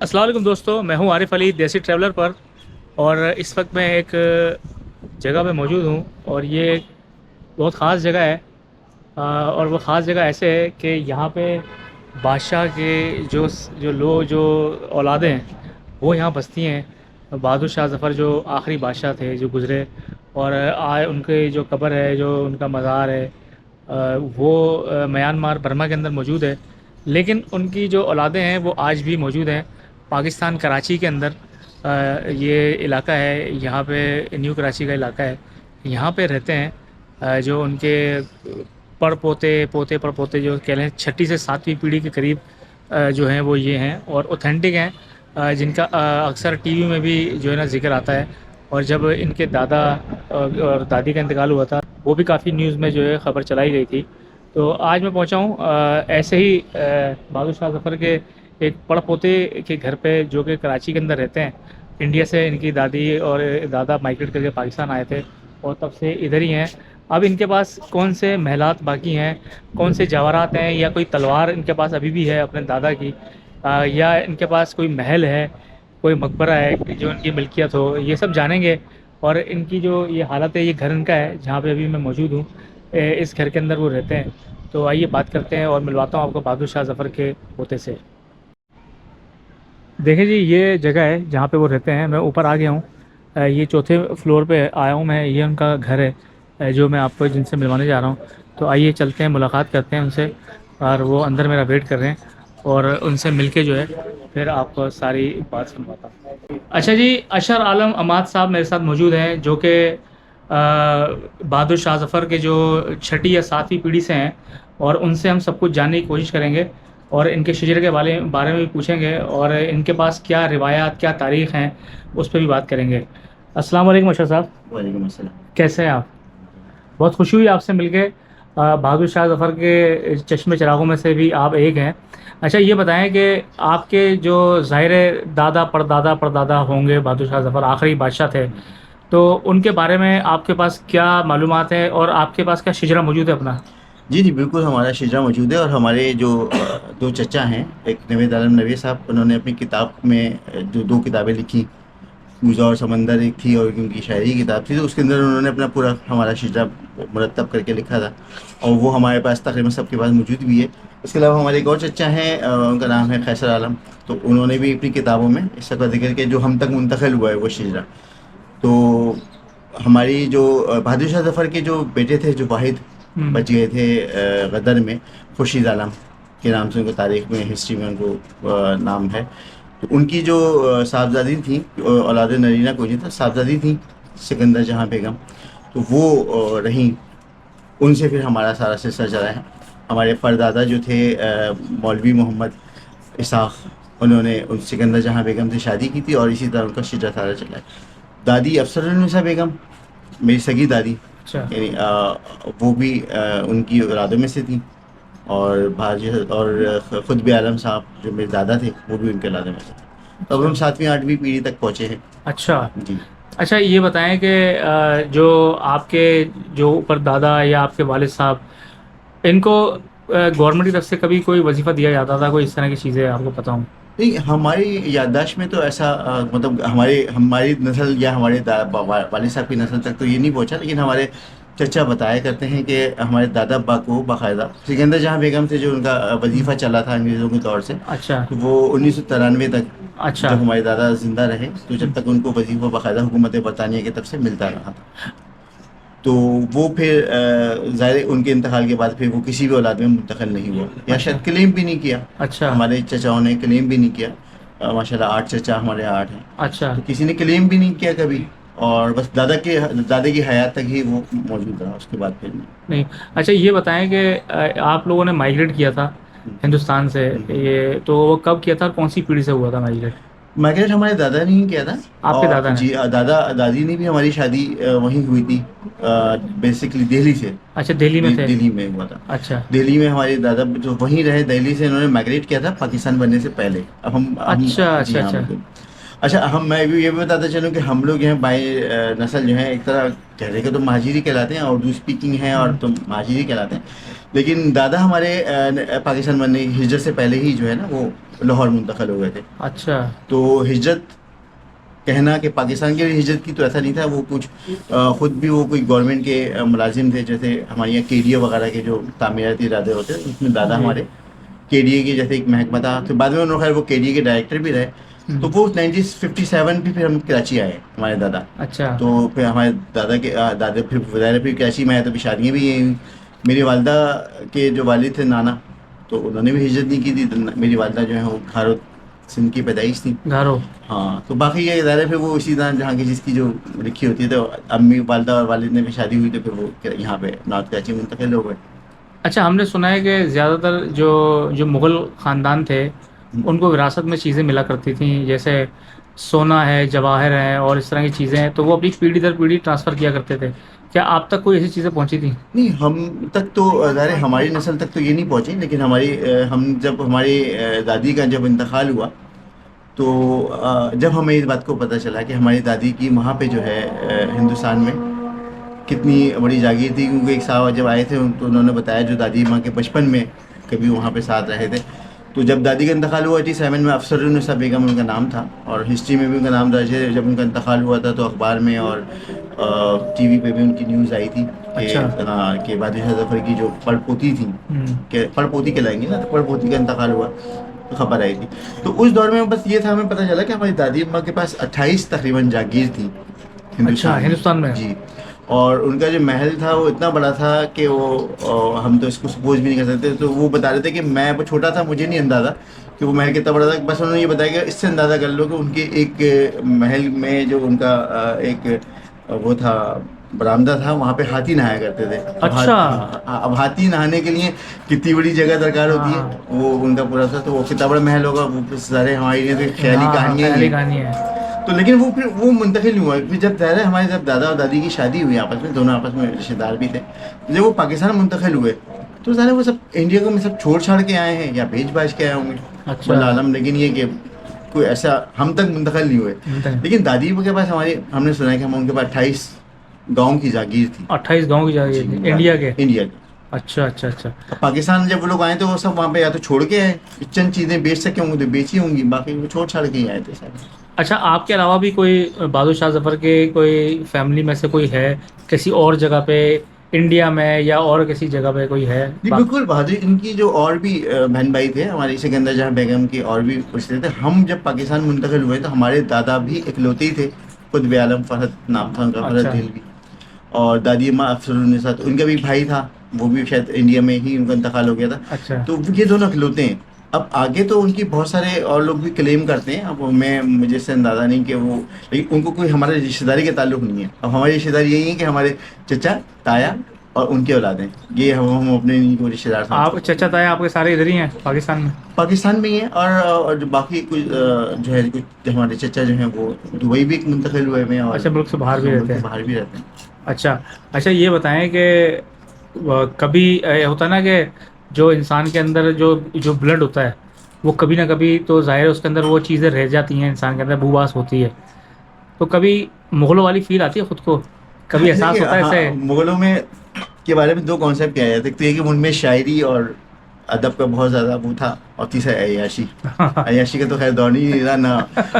अस्सलाम वालेकुम दोस्तों, मैं हूं आरिफ अली देसी ट्रैवलर पर। और इस वक्त मैं एक जगह पे मौजूद हूं और ये एक बहुत ख़ास जगह है। और वो ख़ास जगह ऐसे है कि यहाँ पे बादशाह के जो औलादें हैं वो यहाँ बसती हैं। बहादुर शाह ज़फ़र जो आखिरी बादशाह थे जो गुज़रे, और आए उनके जो कब्र है, जो उनका मज़ार है, वो म्यांमार बर्मा के अंदर मौजूद है। लेकिन उनकी जो औलादें हैं वो आज भी मौजूद हैं पाकिस्तान, कराची के अंदर। ये इलाका है, यहाँ पे न्यू कराची का इलाका है। यहाँ पे रहते हैं जो उनके पड़ पोते पोते पड़ पोते जो कह लें, छठी से सातवीं पीढ़ी के करीब जो हैं वो ये हैं और ऑथेंटिक हैं। जिनका अक्सर टीवी में भी जो है ना जिक्र आता है। और जब इनके दादा और दादी का इंतकाल हुआ था, वो भी काफ़ी न्यूज़ में जो है ख़बर चलाई गई थी। तो आज मैं पहुंचा हूं ऐसे ही बहादुर शाह ज़फ़र के एक पड़ पोते के घर पे, जो कि कराची के अंदर रहते हैं। इंडिया से इनकी दादी और दादा माइग्रेट करके पाकिस्तान आए थे और तब से इधर ही हैं। अब इनके पास कौन से महलात बाकी हैं, कौन से जवाहरात हैं, या कोई तलवार इनके पास अभी भी है अपने दादा की, या इनके पास कोई महल है, कोई मकबरा है जो इनकी मिल्कियत हो, ये सब जानेंगे। और इनकी जो ये हालत है, ये घर इनका है जहाँ पे अभी मैं मौजूद हूँ। इस घर के अंदर वो रहते हैं। तो आइए बात करते हैं और मिलवाता हूँ आपको बहादुर शाह ज़फ़र के पोते से। देखिए जी, ये जगह है जहाँ पे वो रहते हैं। मैं ऊपर आ गया हूँ, ये चौथे फ्लोर पे आया हूँ मैं। ये उनका घर है जो मैं आपको जिनसे मिलवाने जा रहा हूँ। तो आइए चलते हैं, मुलाकात करते हैं उनसे। और वो अंदर मेरा वेट कर रहे हैं और उनसे मिलके जो है फिर आपको सारी बात सुनवाता हूँ। अच्छा जी, अशर आलम अमाद साहब मेरे साथ मौजूद हैं, जो कि बहादुर शाह ज़फ़र के जो छठी या सातवीं पीढ़ी से हैं। और उनसे हम सब कुछ जानने की कोशिश करेंगे और इनके शजरे के बारे में भी पूछेंगे, और इनके पास क्या रिवायात, क्या तारीख़ हैं, उस पर भी बात करेंगे। अस्सलाम वालेकुम अशर साहब। वालेकुम अस्सलाम। कैसे हैं आप? बहुत खुशी हुई आपसे मिलके। बहादुर शाह ज़फ़र के चश्मे चिरागों में से भी आप एक हैं। अच्छा, ये बताएं कि आपके जो ज़ाहिर दादा परदादा परदादा होंगे, बहादुर शाह ज़फ़र आखिरी बादशाह थे, तो उनके बारे में आपके पास क्या मालूमात है और आपके पास क्या शिजरा मौजूद है अपना? जी, जी, बिल्कुल हमारा शिजरा मौजूद है। और हमारे जो दो चचा हैं, एक नवेद आलम नवी साहब, उन्होंने अपनी किताब में जो 2 किताबें लिखी, कूज़ा और समंदर एक थी और उनकी शायरी की किताब थी, तो उसके अंदर उन्होंने अपना पूरा हमारा शिजरा मुरत्तब करके लिखा था और वो हमारे पास तकरीबन सबके पास मौजूद भी है। इसके अलावा हमारे एक और चचा हैं, उनका नाम है कैसर आलम, तो उन्होंने भी अपनी किताबों में इस का ज़िक्र किया जो हम तक मुंतकिल हुआ है वो शिजरा। तो हमारी जो बहादुर शाह ज़फ़र के जो बेटे थे, जो वाहिद हम्म। बच गए थे गदर में, खुर्शीद आलम के नाम से उनको तारीख़ में, हिस्ट्री में उनको नाम है। तो उनकी जो साहबजादी थी, औलाद नरीना कोई नहीं था, साहबजादी थी सिकंदर जहाँ बेगम, तो वो रहीं। उनसे फिर हमारा सारा सिलसिला चला है। हमारे परदादा जो थे मौलवी मोहम्मद इसाक़, उन्होंने उन सिकंदर जहाँ बेगम से शादी की थी और इसी तरह उनका शिजरा सारा चला है। दादी अफसरुन्निसा बेगम, मेरी सगी दादी, अच्छा। यानी वो भी उनकी औलादों में से थी। और भाजी और ख़ुद भी आलम साहब जो मेरे दादा थे, वो भी उनके औलादों में से थे। तो अब हम 7वीं 8वीं पीढ़ी तक पहुँचे हैं। अच्छा। जी। अच्छा, ये बताएं कि जो आपके जो ऊपर दादा या आपके वालिद साहब, इनको गवर्नमेंट की तरफ से कभी कोई वजीफ़ा दिया जाता था, कोई इस तरह की चीज़ें आपको पता हूँ? नहीं, हमारी याददाश्त में तो ऐसा मतलब हमारी नस्ल या हमारे वालिद साहब की नस्ल तक तो ये नहीं पहुंचा, लेकिन हमारे चचा बताया करते हैं कि हमारे दादा अब्बा को बाकायदा सिकंदर जहाँ बेगम से जो उनका वजीफ़ा चला था अंग्रेज़ों के दौर से, अच्छा। तो वो 1993 तक अच्छा। जब हमारे दादा ज़िंदा रहे, तो जब तक उनको वजीफ़ा बाकायदा हुकूमत बरतानिया की तरफ से मिलता रहा था। तो वो फिर ज़ाहिर उनके इंतकाल के बाद फिर वो किसी भी औलाद में मुंतकिल नहीं हुआ, या अच्छा। शायद क्लेम भी नहीं किया। अच्छा। हमारे चचाओं ने क्लेम भी नहीं किया। माशाल्लाह 8 चचा हमारे 8 हैं, अच्छा। तो किसी ने क्लेम भी नहीं किया कभी। और बस दादा की हयात तक ही वो मौजूद रहा, उसके बाद फिर नहीं। नहीं। अच्छा, ये बताएं कि आप लोगों ने माइग्रेट किया था हम्म, हिंदुस्तान से, हम्म। ये तो वो कब किया था और कौन सी पीढ़ी से हुआ था माइग्रेट? माइग्रेट हमारे दादा ने ही किया था। आपके और दादा ने? जी, दादा दादी ने भी, हमारी शादी वहीं हुई थी, बेसिकली दिल्ली से। अच्छा, दिल्ली में थे? दिल्ली में हुआ था। अच्छा। दिल्ली में हमारे दादा जो वहीं रहे, दिल्ली से इन्होंने माइग्रेट किया था पाकिस्तान बनने से पहले। अब हम अच्छा। जी अच्छा। हाँ, अच्छा। बिल्कुल। अच्छा, मैं भी ये भी बताता चलूँ कि हम लोग यहाँ बाई नस्ल जो है, एक तरह कहने के तो महाजिरी कहलाते हैं, उर्दू स्पीकिंग है और तो महाजिरी कहलाते हैं। लेकिन दादा हमारे पाकिस्तान बनने की हिजरत से पहले ही जो है ना वो लाहौर मुंतकिल हो गए थे। अच्छा। तो हिजरत कहना कि पाकिस्तान की हिजरत की तो ऐसा नहीं था, वो कुछ खुद भी वो कोई गवर्नमेंट के मुलाजिम थे, जैसे हमारे यहाँ केडीए वगैरह के जो तामीराती इरादे होते हैं उसमें दादा जी। हमारे केडीए के जैसे एक महकमा था, तो बाद में उन्होंने खैर वो केडीए के डायरेक्टर भी रहे। तो वो 1957 भी फिर हम कराची आए हमारे दादा। अच्छा। तो फिर हमारे दादा के दादा फिर वज़ाहिर फिर कराची में आए, तो फिर शादियाँ भी यहीं हुई। मेरी वालदा के जो वालिद थे नाना, तो उन्होंने भी हिजरत नहीं की थी, तो मेरी वालदा जो है वो खारो सिंध की पैदाइश थी। घरों। हाँ, तो बाकी ये ज़ाहिर है फिर वो इसी तरह जहाँ की जिसकी जो लिखी होती है, तो अम्मी वालदा और वालिद ने भी शादी हुई, तो फिर वो यहाँ पे नॉर्थ कराची मुंतकिल हो गए। अच्छा, हमने सुना है कि ज़्यादातर जो जो मुग़ल ख़ानदान थे उनको विरासत में चीज़ें मिला करती थी, जैसे सोना है, जवाहर है और इस तरह की चीज़ें हैं, तो वो अपनी पीढ़ी दर पीढ़ी ट्रांसफ़र किया करते थे। क्या आप तक कोई ऐसी चीज़ें पहुंची थी? नहीं, हम तक तो ज़ाहिर है हमारी नस्ल तक तो ये नहीं पहुँची, लेकिन हम जब हमारी दादी का जब इंतकाल हुआ, तो जब हमें इस बात को पता चला कि हमारी दादी की वहाँ पे जो है हिंदुस्तान में कितनी बड़ी जागीर थी, क्योंकि एक साहब जब आए थे तो उन्होंने बताया जो दादी माँ के बचपन में कभी वहाँ पे साथ रहे थे। तो जब दादी का इंतकाल हुआ 87 में, अफसरुन्निसा बेगम उनका नाम था, और हिस्ट्री में भी उनका नाम दर्ज है। जब उनका इंतकाल हुआ था तो अखबार में और टीवी पे भी उनकी न्यूज़ आई थी कि अच्छा। हाँ कि बादशाह जफ़र की जो पड़पोती थी, कि पड़पोती कहलाएंगी ना, तो पड़पोती का इंतकाल हुआ तो खबर आई थी। तो उस दौर में बस ये था, हमें पता चला कि हमारी दादी अम्मा के पास 28 तकरीबन जागीर थी अच्छा, हिंदुस्तान हिंदुस्तान में। जी। और उनका जो महल था वो इतना बड़ा था कि वो हम तो इसको सपोज भी नहीं कर सकते। तो वो बता रहे थे कि मैं वो छोटा था, मुझे नहीं अंदाज़ा कि वो महल कितना बड़ा था, बस उन्होंने ये बताया कि इससे अंदाज़ा कर लो कि उनके एक महल में जो उनका एक वो था बरामदा था, वहाँ पे हाथी नहाया करते थे। अच्छा। अब हाथी नहाने के लिए कितनी बड़ी जगह दरकार होती है, हाँ। वो उनका पूरा था। तो वो कितना बड़ा महल होगा, वो सारे हमारी लिए तो ख्याली हाँ, कहानियाँ ही ख़याली हैं। कहानी है। तो लेकिन वो फिर वो मुंतकिल हुआ, फिर जब ज़ाहिर है हमारे जब दादा और दादी की शादी हुई आपस में, दोनों आपस में रिश्तेदार भी थे, जब वो पाकिस्तान मुंतकिल हुए तो ज़ाहिर है वो सब इंडिया को में सब छोड़ छाड़ के आए हैं या बेच बाज के आए होंगे, अच्छा। वल्लाह आलम। लेकिन ये कि कोई ऐसा हम तक मुंतकिल नहीं हुए। लेकिन दादी के पास हमारी, हमने सुना है कि हम उनके पास 28 गाँव की जागीर थी। 28 गाँव की जी, जागीर थी इंडिया के? इंडिया की। अच्छा अच्छा अच्छा। अब पाकिस्तान जब वो लोग आए तो वो सब वहाँ पे या तो छोड़ के आए, चंद चीज़ें बेच सके होंगे तो बेची होंगी, बाकी वो छोड़ छाड़ के ही आए थे सारे। अच्छा, आपके अलावा भी कोई बहादुर शाह जफ़र के कोई फैमिली में से कोई है किसी और जगह पे, इंडिया में या और किसी जगह पे कोई है? जी बिल्कुल, बहादुर इनकी जो और भी बहन भाई थे हमारे, सिकंदर जहाँ बेगम की और भी रिश्ते थे। हम जब पाकिस्तान मुंतकिल हुए तो हमारे दादा भी इकलौते ही थे, खुद आलम फहद नाम था उनका, फहद अच्छा। दिलवी। और दादी अम्मा अफसरुन्निसा, तो उनका भी भाई था, वो भी शायद इंडिया में ही उनका इंतकाल हो गया था। अच्छा। तो ये दोनों इकलौते हैं। अब आगे तो उनकी बहुत सारे और लोग भी क्लेम करते हैं, अब मुझे इससे अंदाज़ा नहीं कि वो, लेकिन उनको कोई हमारे रिश्तेदारी के ताल्लुक नहीं है। अब हमारी रिश्तेदारी यही है कि हमारे चचा, ताया और उनके औलादें, ये हम अपने नहीं को रिश्तेदार समझते आप हैं। चचा ताया आपके सारे इधर ही हैं पाकिस्तान में? पाकिस्तान में ही है, और जो बाकी कुछ जो है कुछ जो हमारे चचा जो हैं वो दुबई भी मुंतकिल हुए हैं, और अच्छा, मुल्क से बाहर भी मुल्क रहते से हैं। बाहर भी रहते हैं। अच्छा। अच्छा, ये बताएं कि कभी होता है ना कि जो इंसान के अंदर जो जो ब्लड होता है वो कभी ना कभी तो ज़ाहिर है उसके अंदर वो चीज़ें रह जाती हैं, इंसान के अंदर बुबास होती है, तो कभी मुग़लों वाली फील आती है खुद को? कभी एहसास देखिए, होता है हाँ, ऐसे? मुगलों में के बारे में दो कॉन्सेप्ट क्या है, एक तो ये कि उनमें शायरी और अदब का बहुत ज़्यादा वो था, और तीसरा अय्याशी। अय्याशी का तो खैर दौर नहीं रहा ना,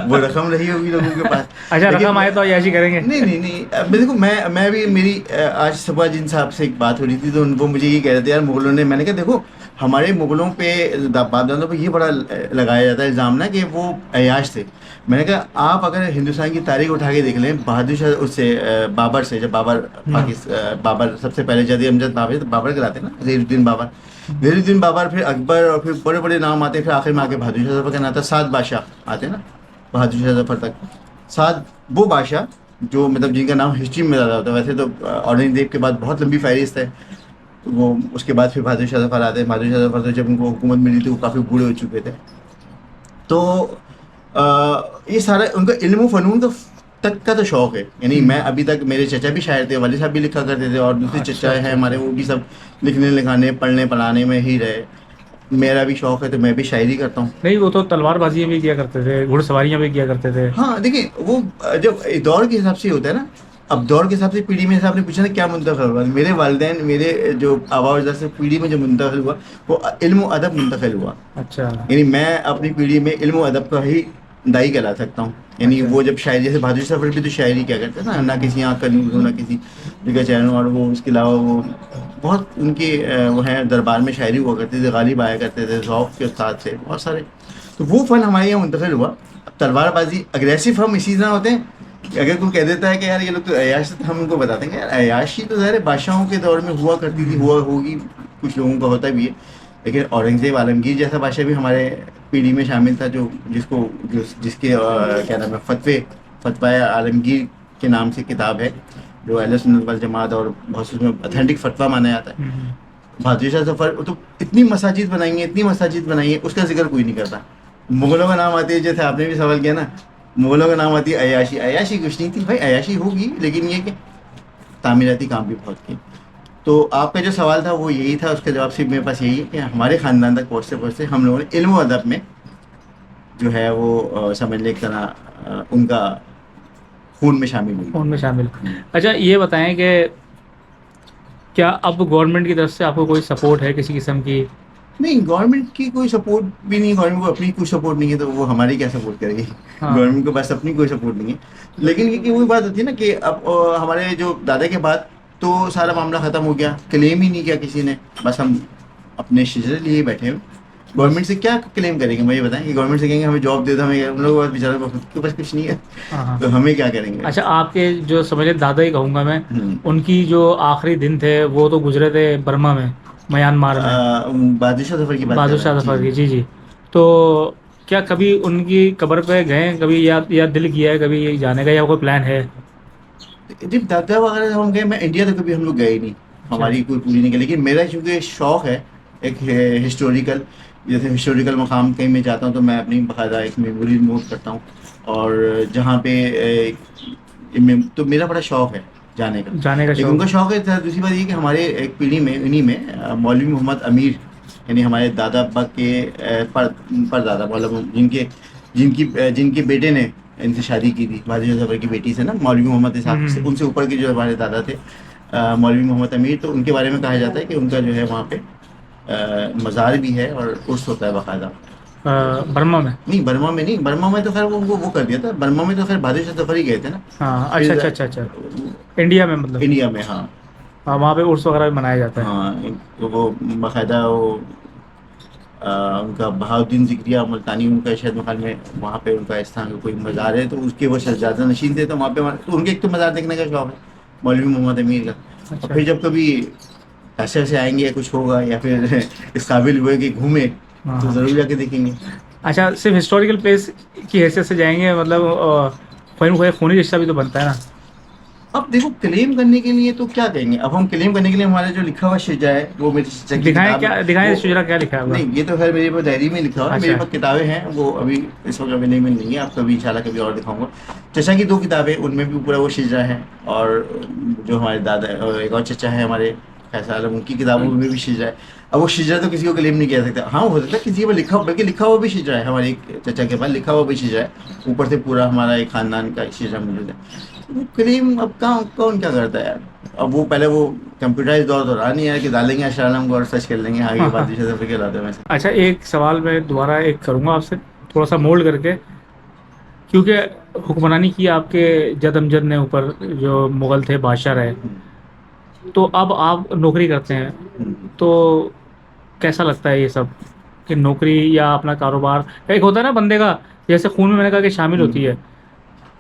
वो रकम रही होगी लोगों के पास। अच्छा, लेकिन रकम आए तो अय्याशी करेंगे? नहीं नहीं नहीं, देखो मैं भी मेरी आज सुबह जिन साहब से एक बात हो रही थी, तो वो मुझे ये कह रहे थे यार मुगलों ने, मैंने कहा देखो हमारे मुगलों पे बाप दादों पे ये बड़ा लगाया जाता है इल्ज़ाम ना कि वो अय्याश थे। मैंने कहा आप अगर हिंदुस्तान की तारीख उठा के देख लें, बहादुर शाह उससे बाबर से, जब बाबर बाबर सबसे पहले जदी अमजद बाबर, तो बाबर कहलाते हैं ना, ज़हीरुद्दीन बाबर, ज़हीरुद्दीन बाबर, फिर अकबर, और फिर बड़े बड़े नाम आते हैं, फिर आखिर में आके बहादुर शाह जफ़र का नाम था। 7 बादशाह आते हैं ना बहादुर शाह जफ़र तक, 7 वो बादशाह जो मतलब जिनका नाम हिस्ट्री में ज़्यादा होता है। वैसे तो औरंगज़ेब के बाद बहुत लंबी फहरिस्त है, तो वो उसके बाद फिर बहादुर शाह जफ़र आते हैं। बहादुर शाह जफ़र तो जब उनको हुकूमत मिली थी वो काफ़ी बूढ़े हो चुके थे। तो ये सारा उनका इल्म फ़नून तो तक का तो शौक़ है। यानी मैं अभी तक, मेरे चचा भी शायर थे, वालिद साहब भी लिखा करते थे, और दूसरे अच्छा चचा अच्छा हैं अच्छा। हमारे, वो भी सब लिखने लिखाने पढ़ने पढ़ाने में ही रहे। मेरा भी शौक है तो मैं भी शायरी करता हूँ। नहीं, वो तो तलवारबाजी भी किया करते थे, घुड़सवारियां भी किया करते थे। हाँ देखिए वो जब दौर के हिसाब से होता है ना, अब दौर के हिसाब से पीढ़ी में, आपने पूछा ना क्या मुंतकिल हुआ, मेरे वालिदैन मेरे जो आबा अजदाद से पीढ़ी में जो मुंतकिल हुआ वो इल्म व अदब मुंतकिल हुआ। अच्छा। यानी मैं अपनी पीढ़ी में इल्म व अदब का ही दाई कहला सकता हूँ। यानी अच्छा। वो जब शायरी, जैसे बहादुर सफर भी तो शायरी क्या करते हैं ना किसी आँख का नूर हो ना किसी जगह चैन, और वो उसके अलावा वो बहुत उनके वो हैं दरबार में शायरी हुआ करते थे, गालिब आया करते थे, ज़ौक़ के उस्ताद थे बहुत सारे। तो वो फ़न हमारे यहाँ मुंतकिल हुआ। अब तलवारबाजी अग्रेसिव हम इसी तरह होते हैं कि अगर कोई कह देता है कि यार ये लोग तो अय्याश थे, तो हम उनको बताते हैं कि यार अय्याशी तो ज़ाहिर है बादशाहों के दौर में हुआ करती थी, हुआ होगी, कुछ लोगों का होता भी है। लेकिन औरंगज़ेब आलमगीर जैसा बादशाह भी हमारे पीढ़ी में शामिल था, जो जिसके क्या नाम है फतवा आलमगीर के नाम से किताब है, जो अहले सुन्नत वल जमात और बहुत से उसमें ऑथेंटिक फतवा माना जाता है। बहादुर शाह जफर तो इतनी मसाजिद बनाई है, इतनी मसाजिद बनाई है, उसका जिक्र कोई नहीं करता। मुगलों का नाम आती है, जैसे आपने भी सवाल किया ना, मुगलों का नाम आती है अय्याशी। अय्याशी कुछ नहीं थी भाई, अय्याशी होगी लेकिन ये कि तामीराती काम भी बहुत किए। तो आपका जो सवाल था वो यही था, उसका जवाब सिर्फ मेरे पास यही है कि हमारे ख़ानदान तक पहुँचते पहुँचते हम लोगों ने इल्म व अदब में जो है वो समझ ले एक तरह उनका खून में शामिल हुई। उनमें शामिल। अच्छा, ये बताएं कि क्या अब गवर्नमेंट की तरफ से आपको कोई सपोर्ट है किसी किस्म की? नहीं, गवर्नमेंट की कोई सपोर्ट भी नहीं, गवर्नमेंट को अपनी कोई सपोर्ट नहीं है तो वो हमारी क्या सपोर्ट करेगी। हाँ। गवर्नमेंट को बस अपनी कोई सपोर्ट नहीं है। लेकिन ये कि वही बात होती है ना कि अब हमारे जो दादा के बाद तो सारा मामला ख़त्म हो गया, क्लेम ही नहीं किया किसी ने, बस हम अपने शिजरे लिए बैठे हैं। गवर्नमेंट से क्या क्लेम करेंगे, मुझे बताएं कि गवर्नमेंट से कहेंगे हमें जॉब दे दो, हमें उन लोगों के पास बेचारों को खुद के पास कुछ नहीं है, हाँ। तो हमें क्या करेंगे। अच्छा, आपके जो समझे दादा ही कहूँगा मैं, उनकी जो आखिरी दिन थे वो तो गुजरे थे बर्मा में, म्यांमार में, बहादुर शाह जफर की बात बहादुर कर शाह रहे जफर हैं। की। जी जी। तो क्या कभी उनकी कब्र पे गए कभी, या दिल किया है कभी जाने का, या कोई प्लान है? जब दादा वगैरह हम गए, मैं इंडिया तो कभी हम लोग गए ही नहीं, हमारी कोई पूरी नहीं गई। लेकिन मेरा चूँकि शौक़ है एक हिस्टोरिकल, जैसे हिस्टोरिकल मकाम कहीं मैं जाता हूँ तो मैं अपनी बाकायदा एक मेमोरी नोट करता हूँ, और जहाँ पे तो मेरा बड़ा शौक़ है जाने का। जाने का लेकिन उनका शौक? शौक़ है। दूसरी बात ये कि हमारे एक पीढ़ी में इन्हीं में मौलवी मोहम्मद अमीर, यानी हमारे दादा अब्बा के परदादा, मतलब जिनके बेटे ने इनसे शादी की थी, बहादुर जफर की बेटी से ना, मौलवी मोहम्मद इसाक से, उनसे ऊपर के जो हमारे दादा थे मौलवी मोहम्मद अमीर, तो उनके बारे में कहा जाता है कि उनका जो है वहाँ पे मज़ार भी है और उर्स होता है बाकायदा। बर्मा में? नहीं, बर्मा में नहीं, बर्मा में तो खैर वो कर दिया था, बर्मा में तो खैर बहादुर शाह जफर ही गए थे ना। हाँ। अच्छा अच्छा अच्छा अच्छा। इंडिया में मतलब? इंडिया में, हाँ। हाँ, वहाँ पे उर्स वगैरह भी मनाया जाता है। हाँ, तो वो बाकायदा वो उनका बहाउद्दीन ज़िक्रिया मुल्तानी, उनका शायद महल में वहाँ पे उनका इस तरह का कोई मज़ार है, तो उसके वो शहजादा नशीन थे, तो वहाँ पे तो उनके एक तो मज़ार देखने का शौक़ है मौलवी मोहम्मद अमीर का। अच्छा। और फिर जब कभी ऐसे ऐसे आएंगे या कुछ होगा या फिर इस काबिल हुए कि घूमे, हाँ। तो ज़रूर जाके देखेंगे। अच्छा, सिर्फ हिस्टोरिकल प्लेस की हैसियत से जाएंगे, मतलब कोई खूनी रिश्ता भी तो बनता है ना? अब देखो, क्लेम करने के लिए तो क्या कहेंगे, अब हम क्लेम करने के लिए हमारा जो लिखा हुआ शिजा है वो मेरी शिजा की दिखाएं, किताब क्या है, दिखाएं, वो- शुजरा क्या लिखा है होगा? नहीं, ये तो खैर मेरे पास डायरी में लिखा हुआ है। अच्छा। मेरे पास किताबें हैं, वो अभी इस वक्त अवेलेबल नहीं है, आप कभी इंशाल्लाह कभी और दिखाऊंगा। चचा की 2 किताबें, उनमें भी पूरा वो शिजरा है, और जो हमारे दादा और एक और चचा है हमारे फैसल आलम, उनकी किताबों में भी शिजरा है। अब वो शिजरा तो किसी को क्लेम नहीं किया सकता। हाँ, हो सकता है किसी पर लिखा, बल्कि लिखा हुआ भी शिजरा है, हमारे एक चचा के पास लिखा हुआ भी शिजरा है, ऊपर से पूरा हमारा एक ख़ानदान का शिजरा मौजूद है। वो क्लेम अब कहाँ कौन क्या करता है यार। अब वो पहले वो कंप्यूटराइज दौर तो रहा नहीं है कि डालेंगे अशरालम को और सर्च कर लेंगे आगे बात के लाते हैं। अच्छा, एक सवाल मैं दोबारा एक करूँगा आपसे, थोड़ा सा मोल्ड करके, क्योंकि हुक्मरानी की आपके जद अमजद ने ऊपर, जो मुग़ल थे बादशाह रहे, तो अब आप नौकरी करते हैं, तो कैसा लगता है ये सब कि नौकरी या अपना कारोबार, एक होता है ना बंदे का, जैसे खून में मैंने कहा कि शामिल होती है,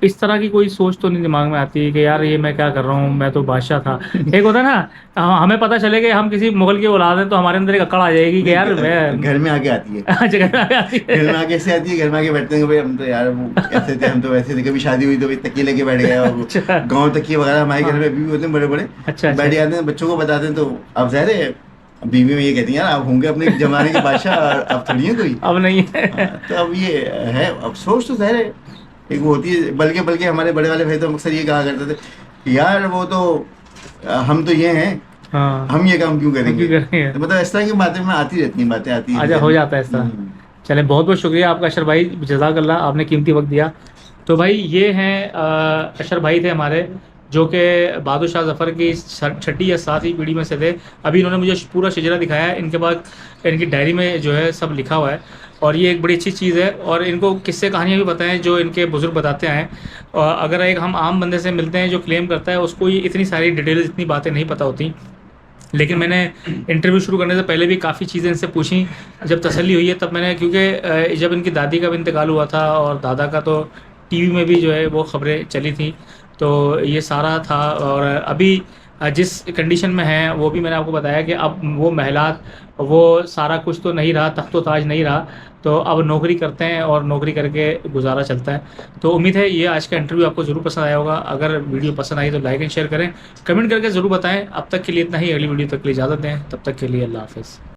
इस तरह की कोई सोच तो नहीं दिमाग में आती है कि यार ये मैं क्या कर रहा हूँ, मैं तो बादशाह था? एक होता है ना, हमें पता चले कि हम किसी मुगल की औलाद हैं तो हमारे अंदर एक अकड़ आ जाएगी कि यार मैं घर में आके आती है। जगह में आती है। घर में आके ऐसे आती है, घर में आके बैठते हैं भाई हम तो यार वो ऐसे थे, हम तो वैसे थे, कभी शादी हुई तो भाई तकिए लेके बैठ गए, और अच्छा। गाँव तकिए वगैरह हमारे घर में अभी भी होते हैं बड़े बड़े, अच्छा। बैठ जाते हैं, बच्चों को बताते हैं। तो अब ज़ाहिर है बीवी में ये कहती है यार आप होंगे अपने जमाने के बादशाह, अब थोड़ी है कोई, अब नहीं है। तो अब ये है अफसोस तो ज़ाहिर है एक वो होती है। बल्कि हमारे बड़े वाले भाई तो अक्सर ये कहा करते थे यार वो तो हम तो ये हैं हाँ, हम ये काम क्यों क्यों करेंगे। करेंगे। तो मतलब इस तरह की बातें में आती रहती हैं, बातें आती अच्छा, हो जाता है ऐसा। चलें, बहुत बहुत शुक्रिया आपका अशर भाई, जज़ाकल्लाह, आपने कीमती वक्त दिया। तो भाई ये हैं अशर भाई थे हमारे, जो कि बहादुर शाह ज़फ़र की छठी या सातवीं पीढ़ी में से थे। अभी इन्होंने मुझे पूरा शजरा दिखाया है, इनके पास इनकी डायरी में जो है सब लिखा हुआ है, और ये एक बड़ी अच्छी चीज़ है। और इनको किस्से कहानियाँ भी बताएं जो इनके बुज़ुर्ग बताते हैं। और अगर एक हम आम बंदे से मिलते हैं जो क्लेम करता है, उसको ये इतनी सारी डिटेल्स, इतनी बातें नहीं पता होती। लेकिन मैंने इंटरव्यू शुरू करने से पहले भी काफ़ी चीज़ें इनसे पूछी। जब तसल्ली हुई है तब मैंने, क्योंकि जब इनकी दादी का भी इंतकाल हुआ था और दादा का, तो टीवी में भी जो है वो ख़बरें चली थी, तो ये सारा था। और अभी जिस कंडीशन में हैं वो भी मैंने आपको बताया कि अब वो महलात, वो सारा कुछ तो नहीं रहा, तख्तो ताज नहीं रहा, तो अब नौकरी करते हैं और नौकरी करके गुजारा चलता है। तो उम्मीद है ये आज का इंटरव्यू आपको ज़रूर पसंद आया होगा। अगर वीडियो पसंद आई तो लाइक एंड शेयर करें, कमेंट करके ज़रूर बताएं। अब तक के लिए इतना ही, अगली वीडियो तक के लिए इजाज़त दें, तब तक के लिए अल्लाह हाफ़िज़।